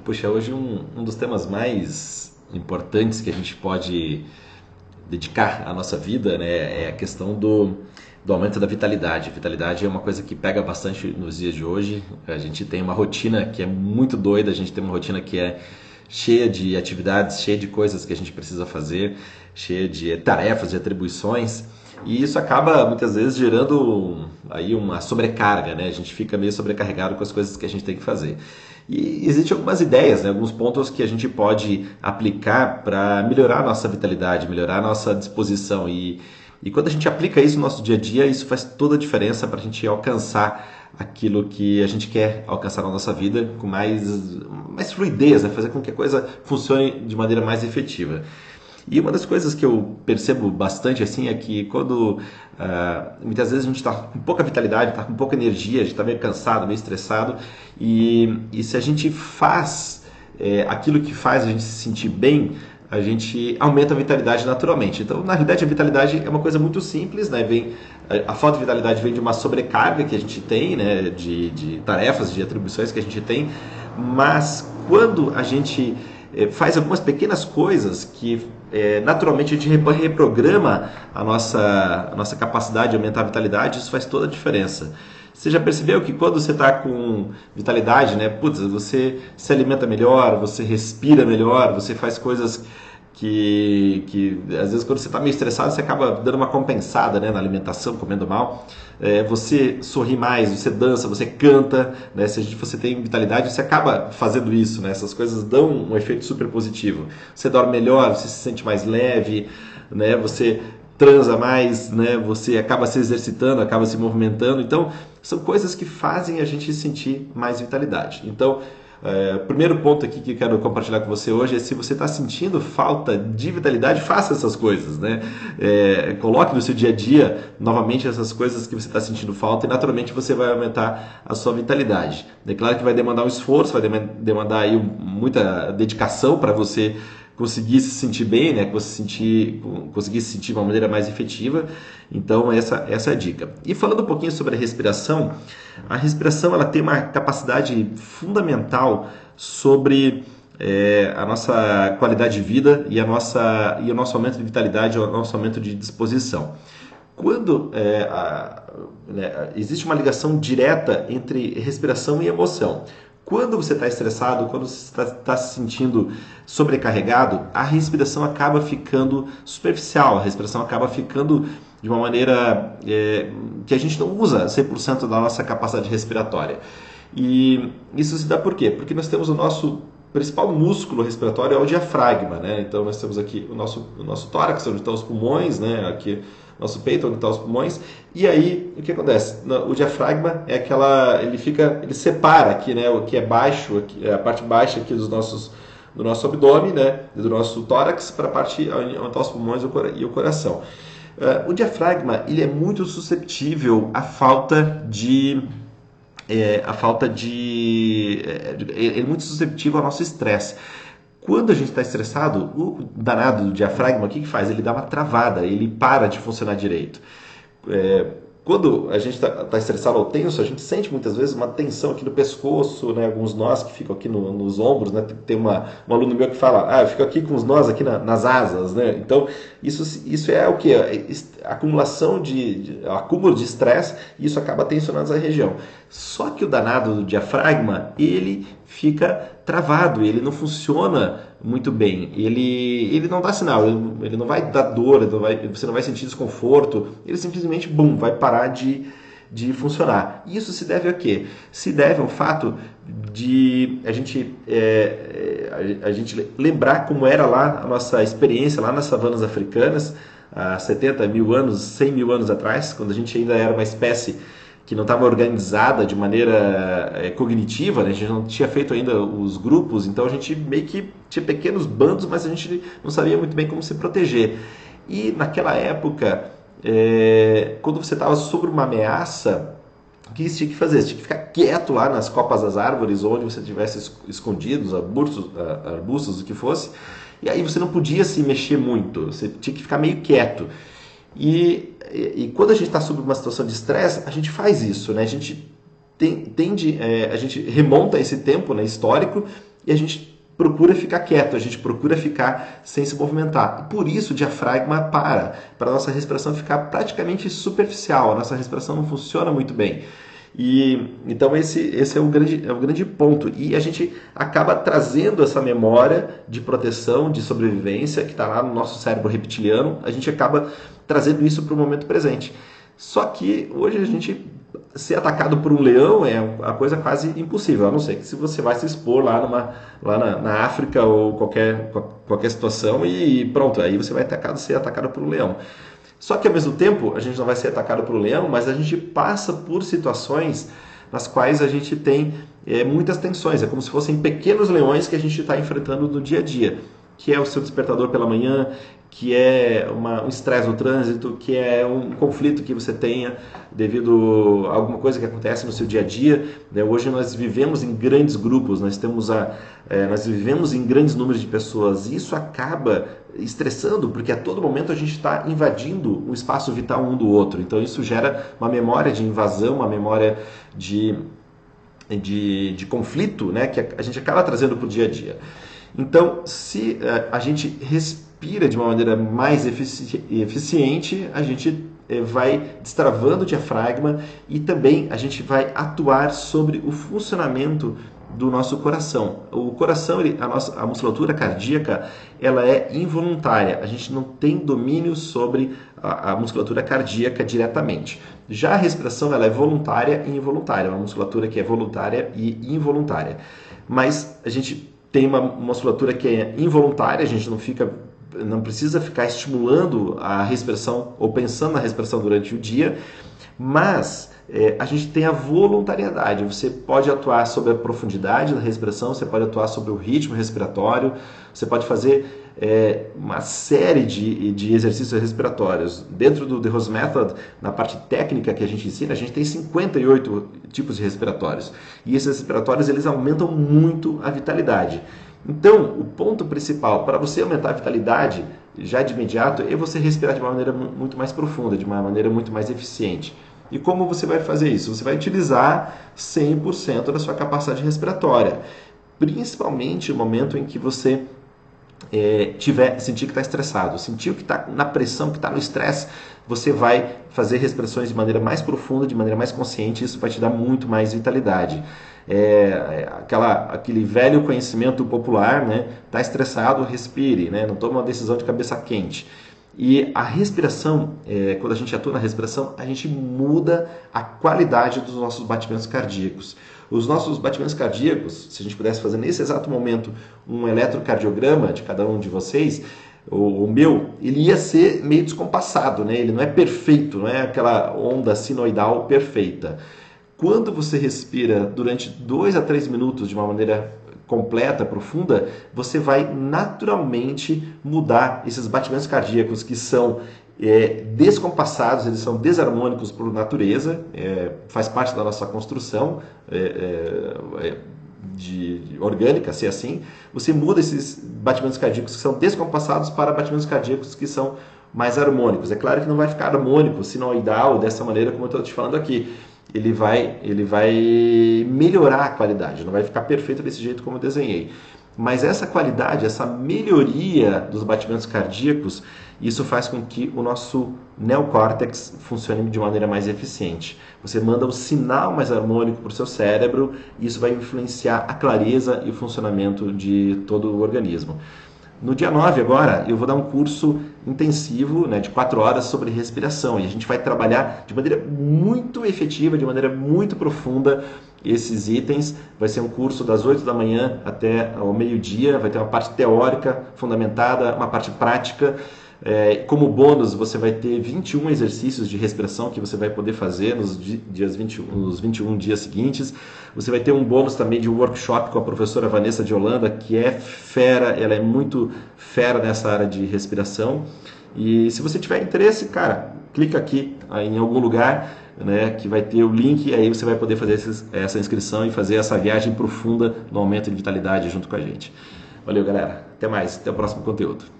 Puxa, hoje um dos temas mais importantes que a gente pode dedicar à nossa vida, né, é a questão do aumento da vitalidade. Vitalidade é uma coisa que pega bastante nos dias de hoje. A gente tem uma rotina que é muito doida, a gente tem uma rotina que é cheia de atividades, cheia de coisas que a gente precisa fazer, cheia de tarefas, de atribuições. E isso acaba muitas vezes gerando aí uma sobrecarga, né? A gente fica meio sobrecarregado com as coisas que a gente tem que fazer. E existem algumas ideias, né? Alguns pontos que a gente pode aplicar para melhorar a nossa vitalidade, melhorar a nossa disposição. E quando a gente aplica isso no nosso dia a dia, isso faz toda a diferença para a gente alcançar aquilo que a gente quer alcançar na nossa vida com mais fluidez, né? Fazer com que a coisa funcione de maneira mais efetiva. E uma das coisas que eu percebo bastante assim é que quando muitas vezes a gente está com pouca vitalidade, está com pouca energia, a gente está meio cansado, meio estressado, e se a gente faz aquilo que faz a gente se sentir bem, a gente aumenta a vitalidade naturalmente. Então, na realidade, a vitalidade é uma coisa muito simples, né? A falta de vitalidade vem de uma sobrecarga que a gente tem, né? De tarefas, de atribuições que a gente tem, mas quando a gente faz algumas pequenas coisas que naturalmente a gente reprograma a nossa capacidade de aumentar a vitalidade, isso faz toda a diferença. Você já percebeu que quando você está com vitalidade, né, putz, você se alimenta melhor, você respira melhor, você faz coisas que às vezes quando você está meio estressado você acaba dando uma compensada, né, na alimentação, comendo mal. Você sorri mais, você dança, você canta, né? Se você tem vitalidade, você acaba fazendo isso, né? Essas coisas dão um efeito super positivo. Você dorme melhor, você se sente mais leve, né? Você transa mais, né? Você acaba se exercitando, acaba se movimentando. Então, são coisas que fazem a gente sentir mais vitalidade. Então, o primeiro ponto aqui que eu quero compartilhar com você hoje é: se você está sentindo falta de vitalidade, faça essas coisas, né? Coloque no seu dia a dia novamente essas coisas que você está sentindo falta e naturalmente você vai aumentar a sua vitalidade. É claro que vai demandar um esforço, vai demandar aí muita dedicação para você conseguir se sentir bem, né? Conseguir se sentir de uma maneira mais efetiva. Então essa é a dica. E falando um pouquinho sobre a respiração ela tem uma capacidade fundamental sobre a nossa qualidade de vida e o nosso aumento de vitalidade, o nosso aumento de disposição. Quando existe uma ligação direta entre respiração e emoção. Quando você está estressado, quando você está se sentindo sobrecarregado, a respiração acaba ficando superficial, a respiração acaba ficando de uma maneira que a gente não usa 100% da nossa capacidade respiratória. E isso se dá por quê? Porque nós temos o nosso principal músculo respiratório é o diafragma, né? Então nós temos aqui o nosso tórax, onde estão os pulmões, né? Aqui nosso peito, onde estão os pulmões. E aí, o que acontece? O diafragma é ele separa aqui, né? O que é baixo, a parte baixa aqui do nosso abdômen, né? Do nosso tórax, para a parte onde estão os pulmões e o coração. O diafragma, ele é muito suscetível à falta de ele é muito suscetível ao nosso estresse. Quando a gente está estressado, o danado do diafragma, o que faz? Ele dá uma travada, ele para de funcionar direito. Quando a gente está estressado ou tenso, a gente sente muitas vezes uma tensão aqui no pescoço, né? Alguns nós que ficam aqui nos ombros, né? Tem um aluno meu que fala, eu fico aqui com os nós aqui nas asas, né? Então, isso é o que? Acumulação acúmulo de estresse, e isso acaba tensionando essa região. Só que o danado do diafragma, ele fica travado, ele não funciona muito bem, ele não dá sinal, ele não vai dar dor, você não vai sentir desconforto, ele simplesmente, vai parar de funcionar. Isso se deve a quê? Se deve ao fato de a gente lembrar como era lá a nossa experiência lá nas savanas africanas, há 70 mil anos, 100 mil anos atrás, quando a gente ainda era uma espécie que não estava organizada de maneira cognitiva, né? A gente não tinha feito ainda os grupos, então a gente meio que tinha pequenos bandos, mas a gente não sabia muito bem como se proteger. E naquela época, quando você estava sob uma ameaça, o que você tinha que fazer? Você tinha que ficar quieto lá nas copas das árvores, onde você estivesse escondido, os arbustos, o que fosse, e aí você não podia se mexer muito, você tinha que ficar meio quieto. E quando a gente está sob uma situação de estresse, a gente faz isso, né? A gente a gente remonta esse tempo, né, histórico, e a gente procura ficar quieto, a gente procura ficar sem se movimentar. E por isso o diafragma para a nossa respiração ficar praticamente superficial, a nossa respiração não funciona muito bem. E então esse é o grande ponto. E a gente acaba trazendo essa memória de proteção, de sobrevivência, que está lá no nosso cérebro reptiliano, a gente acaba trazendo isso para o momento presente. Só que hoje a gente ser atacado por um leão é a coisa quase impossível, a não ser que se você vai se expor lá na África ou qualquer situação e pronto, aí você vai ser atacado por um leão. Só que ao mesmo tempo a gente não vai ser atacado por um leão, mas a gente passa por situações nas quais a gente tem muitas tensões, é como se fossem pequenos leões que a gente está enfrentando no dia a dia, que é o seu despertador pela manhã, que é um estresse no trânsito, que é um conflito que você tenha devido a alguma coisa que acontece no seu dia a dia. Hoje nós vivemos em grandes grupos, nós vivemos em grandes números de pessoas e isso acaba estressando, porque a todo momento a gente está invadindo o espaço vital um do outro. Então isso gera uma memória de invasão, uma memória de conflito, né, que a gente acaba trazendo para o dia a dia. Então, se a gente respira de uma maneira mais eficiente, a gente vai destravando o diafragma e também a gente vai atuar sobre o funcionamento do nosso coração. O coração, a musculatura cardíaca, ela é involuntária. A gente não tem domínio sobre a musculatura cardíaca diretamente. Já a respiração, ela é voluntária e involuntária. É uma musculatura que é voluntária e involuntária. Mas a gente tem uma musculatura que é involuntária, a gente não precisa ficar estimulando a respiração ou pensando na respiração durante o dia, mas a gente tem a voluntariedade. Você pode atuar sobre a profundidade da respiração, você pode atuar sobre o ritmo respiratório, você pode fazer uma série de exercícios respiratórios. Dentro do The Rose Method, na parte técnica que a gente ensina, a gente tem 58 tipos de respiratórios. E esses respiratórios eles aumentam muito a vitalidade. Então, o ponto principal para você aumentar a vitalidade, já de imediato, é você respirar de uma maneira muito mais profunda, de uma maneira muito mais eficiente. E como você vai fazer isso? Você vai utilizar 100% da sua capacidade respiratória, principalmente no momento em que você sentir que está estressado, sentir que está na pressão, que está no estresse, você vai fazer respirações de maneira mais profunda, de maneira mais consciente, isso vai te dar muito mais vitalidade. Aquele velho conhecimento popular, né? Está estressado, respire, né? Não tome uma decisão de cabeça quente. E a respiração, quando a gente atua na respiração, a gente muda a qualidade dos nossos batimentos cardíacos. Os nossos batimentos cardíacos, se a gente pudesse fazer nesse exato momento um eletrocardiograma de cada um de vocês, o meu, ele ia ser meio descompassado, né? Ele não é perfeito, não é aquela onda sinoidal perfeita. Quando você respira durante 2 a 3 minutos de uma maneira completa, profunda, você vai naturalmente mudar esses batimentos cardíacos que são descompassados, eles são desarmônicos por natureza, faz parte da nossa construção orgânica, se assim. Você muda esses batimentos cardíacos que são descompassados para batimentos cardíacos que são mais harmônicos. É claro que não vai ficar harmônico, sinoidal, dessa maneira como eu estou te falando aqui. Ele vai melhorar a qualidade, não vai ficar perfeito desse jeito como eu desenhei. Mas essa qualidade, essa melhoria dos batimentos cardíacos, isso faz com que o nosso neocórtex funcione de maneira mais eficiente. Você manda um sinal mais harmônico para o seu cérebro e isso vai influenciar a clareza e o funcionamento de todo o organismo. No dia 9 agora, eu vou dar um curso intensivo, né, de 4 horas sobre respiração. E a gente vai trabalhar de maneira muito efetiva, de maneira muito profunda esses itens. Vai ser um curso das 8 da manhã até ao meio-dia. Vai ter uma parte teórica fundamentada, uma parte prática. Como bônus, você vai ter 21 exercícios de respiração que você vai poder fazer nos 21 dias seguintes. Você vai ter um bônus também de workshop com a professora Vanessa de Holanda, que é fera, ela é muito fera nessa área de respiração. E se você tiver interesse, cara, clica aqui em algum lugar, né, que vai ter o link, e aí você vai poder fazer essa inscrição e fazer essa viagem profunda no aumento de vitalidade junto com a gente. Valeu, galera. Até mais. Até o próximo conteúdo.